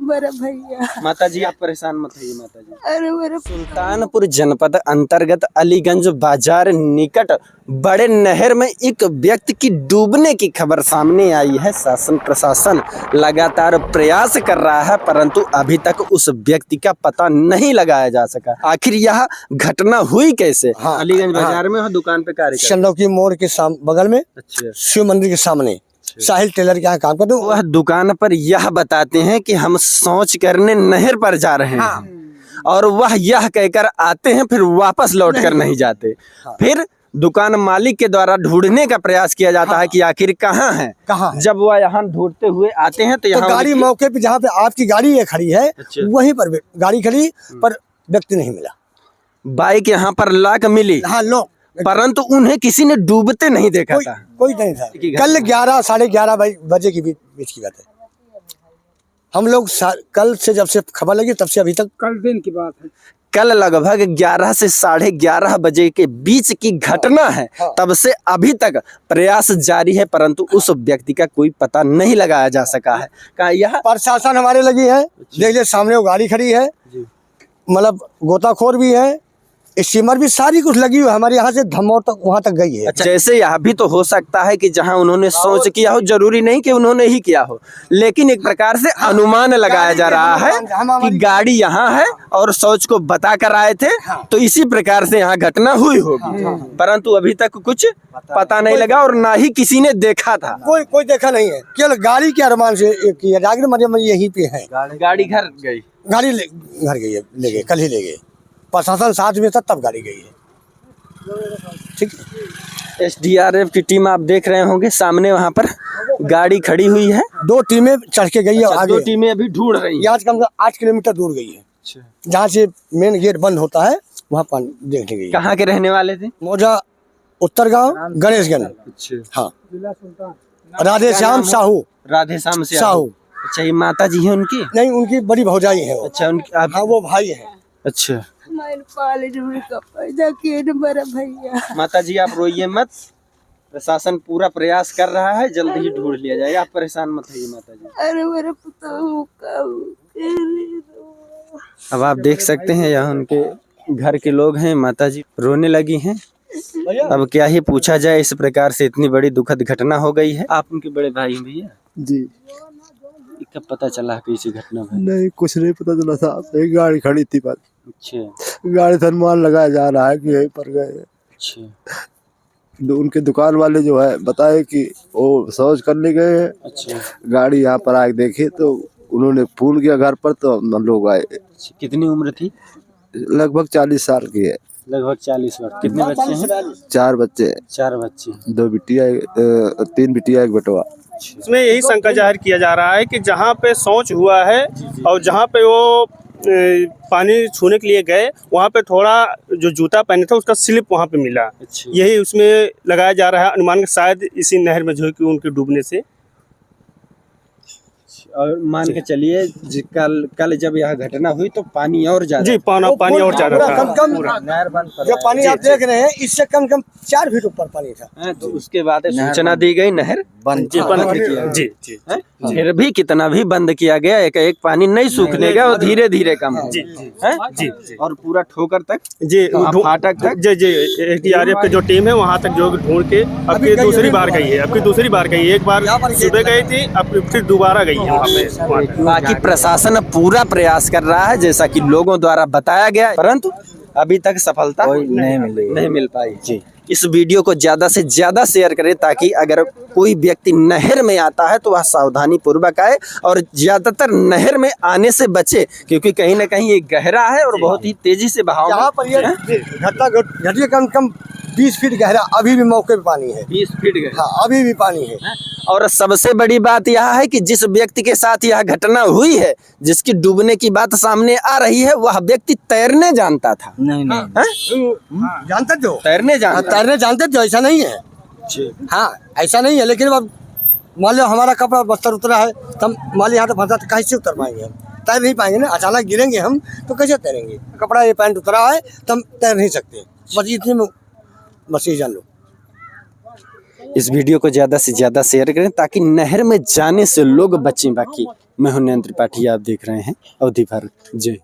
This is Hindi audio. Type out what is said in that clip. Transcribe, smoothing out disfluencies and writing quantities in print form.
मेरा भैया। माता जी आप परेशान मत होइए माता जी। अरे मेरे सुल्तानपुर जनपद अंतर्गत अलीगंज बाजार निकट बड़े नहर में एक व्यक्ति की डूबने की खबर सामने आई है। शासन प्रशासन लगातार प्रयास कर रहा है परंतु अभी तक उस व्यक्ति का पता नहीं लगाया जा सका। आखिर यह घटना हुई कैसे? हाँ, अलीगंज बाजार में दुकान पे कार्य कर चंदौकी मोड़ के बगल में अच्छा शिव मंदिर के सामने साहिल टेलर के यहाँ काम करते वह दुकान पर यह बताते हैं कि हम शौच करने नहर पर जा रहे हैं और वह यह कहकर आते हैं फिर वापस लौट कर नहीं जाते। फिर दुकान मालिक के द्वारा ढूंढने का प्रयास किया जाता है कि आखिर कहाँ है। जब वह यहाँ ढूंढते हुए आते हैं तो यहाँ गाड़ी मौके पे जहाँ पे आपकी गाड़ी ये खड़ी है वहीं पर गाड़ी खड़ी पर व्यक्ति नहीं मिला। बाइक यहाँ पर लाक मिली हाँ लोग परंतु उन्हें किसी ने डूबते नहीं देखा था। कोई नहीं था। कल 11 साढ़े 11 बजे की बीच की बात है। हम लोग कल से जब से खबर लगी तब से अभी तक कल दिन की बात है। कल लगभग 11 से साढ़े 11 बजे के बीच की घटना है। तब से अभी तक प्रयास जारी है परंतु उस व्यक्ति का कोई पता नहीं लगाया जा सका है। कहा यह प्रशासन हमारे लगी है। देख ले सामने वो गाड़ी खड़ी है, मतलब गोताखोर भी है, स्टीमर भी सारी कुछ लगी हुई हमारे यहाँ से धमौर तक वहाँ तक गई है। अच्छा, जैसे यह भी तो हो सकता है कि जहाँ उन्होंने सोच किया हो, जरूरी नहीं कि उन्होंने ही किया हो, लेकिन एक प्रकार से अनुमान लगाया जा रहा है कि गाड़ी यहाँ है और सोच को बता कर आए थे तो इसी प्रकार से यहाँ घटना हुई होगी। परंतु अभी तक कुछ पता नहीं लगा और ना ही किसी ने देखा था। कोई देखा नहीं है, केवल गाड़ी के अरमान से यहीं पे है। गाड़ी घर गई, गाड़ी घर गई है, ले गए, कल ही ले गए। प्रशासन साथ में था तब गाड़ी गई है। ठीक, SDRF की टीम आप देख रहे होंगे सामने वहाँ पर गाड़ी खड़ी हुई है। 2 टीमें चढ़ के गई है। आगे 2 टीमें अभी ढूंढ रही हैं। यहाँ से कम से कम 8 किलोमीटर दूर गई है। जहाँ से मेन गेट बंद होता है वहाँ पानी देखने गई। कहाँ के रहने वाले थे? मौजा उत्तर गाँव गणेशगंज। हाँ, राधेश्याम साहू। राधेश्याम साहू। अच्छा, ये माता जी है उनकी? नहीं, उनकी बड़ी भौजाई है। अच्छा, उनकी हाँ, वो भाई है। अच्छा, पैदा किए न मेरा भैया। माता जी आप रोइए मत, प्रशासन पूरा प्रयास कर रहा है, जल्दी ही ढूंढ लिया जाएगा, आप परेशान मत होइए माता जी। अरे मेरा पुत्र अब आप देख सकते हैं यहाँ उनके घर के लोग हैं, माता जी रोने लगी हैं। अब क्या ही पूछा जाए, इस प्रकार से इतनी बड़ी दुखद घटना हो गई है। आप उनके बड़े भाई हैं भैया जी? कब पता चला कि इसी घटना में? नहीं, कुछ नहीं पता चला था। एक गाड़ी खड़ी थी पर अच्छा, गाड़ी से अनुमान लगाया जा रहा है कि यहीं पर गए। अच्छा, उनके दुकान वाले जो है बताए कि वो शौच करने गए हैं। अच्छा, गाड़ी यहाँ पर आके देखी तो उन्होंने फोन किया घर पर तो हम लोग आए। कितनी उम्र थी? लगभग 40 साल की है। लगभग 40 वर्ष। कितने बच्चे हैं? 4 बच्चे। 4 बच्चे। 2 बिटिया, 3 बिटिया, 1 बेटवा। इसमें यही शंका जाहिर किया जा रहा है कि जहाँ पे शौच हुआ है और जहाँ पे वो पानी छूने के लिए गए वहाँ पे थोड़ा जो जूता पहने था उसका स्लिप वहाँ पे मिला। अच्छा। यही उसमें लगाया जा रहा है अनुमान कि शायद इसी नहर में जो है कि उनके डूबने से। और मान के चलिए कल जब यह घटना हुई तो पानी और ज्यादा जी, पानी और ज्यादा था। जो पानी आप देख रहे हैं इससे कम 4 फीट ऊपर पानी था। तो उसके बाद सूचना दी गई, नहर बंद किया। जी जी, फिर भी कितना भी बंद किया गया, एक पानी नहीं सूखने गया और धीरे धीरे कम जी जी जी, और पूरा ठोकर तक जी, फाटक तक जी, SDRF की जो टीम है वहाँ तक जो ढूंढ के अब की दूसरी बार गई है। एक बार सुबह गई थी, अब फिर दोबारा गई है। बाकी प्रशासन पूरा प्रयास कर रहा है जैसा कि लोगों द्वारा बताया गया, परंतु अभी तक सफलता नहीं मिल पाई। जी, इस वीडियो को ज्यादा से ज्यादा शेयर करें ताकि अगर कोई व्यक्ति नहर में आता है तो वह सावधानी पूर्वक आए और ज्यादातर नहर में आने से बचे, क्योंकि कहीं ना कहीं ये गहरा है और बहुत ही तेजी से बहाव। यहाँ पर ये घटिया कम 20 फीट गहरा, अभी भी मौके पे पानी है। 20 फीट गहरा? हाँ, अभी भी पानी है। और सबसे बड़ी बात यह है कि जिस व्यक्ति के साथ यह घटना हुई है, जिसकी डूबने की बात सामने आ रही है, वह व्यक्ति तैरने जानता था। नहीं जानते थे, तैरने जानते थे, ऐसा नहीं है। हाँ, ऐसा नहीं है, लेकिन अब मान लो हमारा कपड़ा बस्तर उतरा है, तब मान लो यहाँ तो फंसा तो कैसे उतर पाएंगे हम? तैर नहीं पाएंगे ना। अचानक गिरेंगे हम तो कैसे तैरेंगे? कपड़ा ये पैंट उतरा है तो हम तैर नहीं सकते। बस इतने में बस ये जान लो। इस वीडियो को ज्यादा से ज्यादा शेयर करें ताकि नहर में जाने से लोग बचें। बाकी मैं हूं नयन त्रिपाठी, आप देख रहे हैं अवधि भारत। जय।